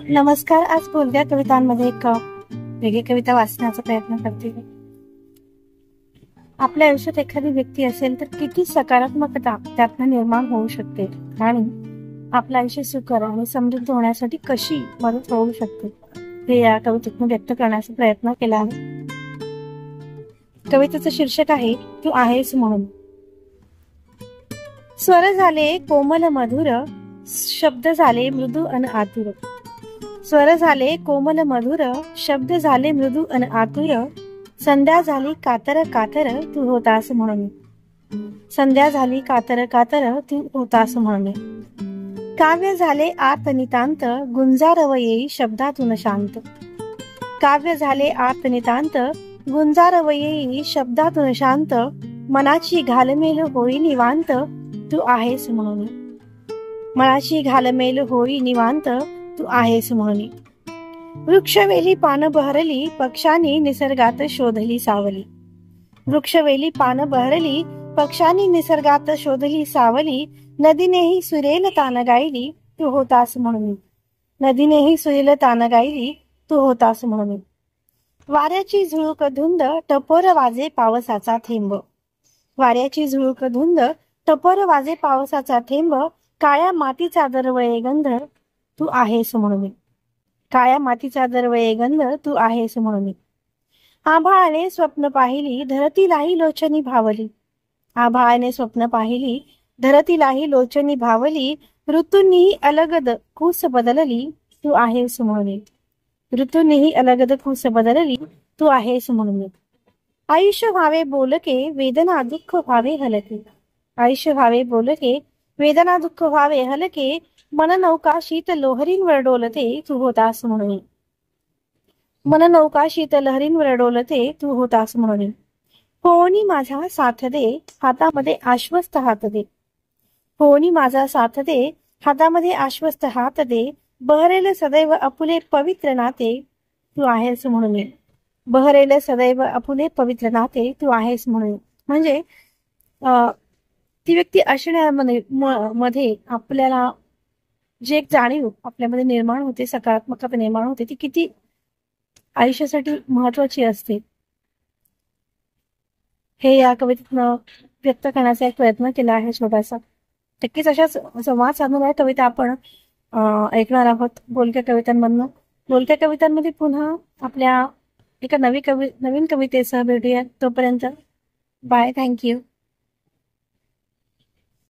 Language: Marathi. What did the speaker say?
नमस्कार. आज बोलक्या कवितांमध्ये एक वेगळी कविता वाचण्याचा प्रयत्न करते. आपल्या आयुष्यात एखादी व्यक्ती असेल तर किती सकारात्मकता त्यातनं निर्माण होऊ शकते आणि आपलं आयुष्य सुखकर आणि समृद्ध होण्यासाठी कशी मदत होऊ शकते हे या कवितेतून व्यक्त करण्याचा प्रयत्न केला आहे. कवितेचं शीर्षक आहे तू आहेस म्हणून. स्वर झाले कोमल मधुर, शब्द झाले मृदू अन आतुर. स्वर झाले कोमल मधुर, शब्द झाले मृदू अन आतुर. संध्या झाली कातर कातर, तू होतास म्हणून. संध्या झाली कातर कातर, तू होतास म्हणून. काव्य झाले आत नितांत, गुंजारव येई शब्दातून शांत. काव्य झाले आत नितांत, गुंजारव येई शब्दातून शांत. मनाची घालमेल होई निवांत, तू आहेस म्हणून. मनाची घालमेल होई निवांत, तू आहेस म्हणून. वृक्षवेली पान बहरली, पक्षांनी निसर्गात शोधली सावली. वृक्षवेली पान बहरली, पक्षांनी निसर्गात शोधली सावली. नदीनेही सुरेल तान गायली, तू होतास म्हणून. नदीनेही सुरेल तान गायली, तू होतास म्हणून. वाऱ्याची झुळूक धुंद, टपोर वाजे पावसाचा थेंब. वाऱ्याची झुळूक धुंद, टपोर वाजे पावसाचा थेंब. काळ्या मातीचा दरवळे गंध, तू आहेस म्हणून. काळ्या मातीचा दरवळे गंध, तू आहेस म्हणून. आभाळाने स्वप्न पाहिली, धरतीलाही लोचनी भावली. आभाळाने स्वप्न पाहिली, धरतीलाही लोचनी भावली. ऋतूंनीही अलगद कूस बदलली, तू आहेस म्हणून. ऋतूंनीही अलगद कूस बदलली, तू आहेस म्हणून. आयुष्य व्हावे बोलके, वेदना दुःख व्हावे हलके. आयुष्य व्हावे बोलके, वेदना दुःख व्हावे हलके. मननौका शीत लोहरींवर डोलते, तू होतास म्हणून. मननौका शीत लहरींवर डोलते, तू होतास म्हणून. होनी माझा साथ दे, हातामध्ये आश्वस्त हात दे. होनी माझा साथ दे, हातामध्ये आश्वस्त हात दे. बहरेल सदैव अपुले पवित्र नाते, तू आहेस म्हणून. बहरेल सदैव अपुले पवित्र नाते, तू आहेस म्हणून. म्हणजे ती व्यक्ती असण्यामध्ये आपल्याला जे एक जाणीव आपल्यामध्ये निर्माण होते, सकारात्मकता निर्माण होते, ती किती आयुष्यासाठी महत्वाची असते हे या कवितेतनं व्यक्त करण्याचा एक प्रयत्न केला आहे छोटासा. नक्कीच अशाच संवाद साधणाऱ्या कविता आपण ऐकणार आहोत बोलक्या कवितांमधनं. बोलक्या कवितांमध्ये पुन्हा आपल्या एका नवीन कवितेसह भेटूया. तोपर्यंत बाय. थँक्यू.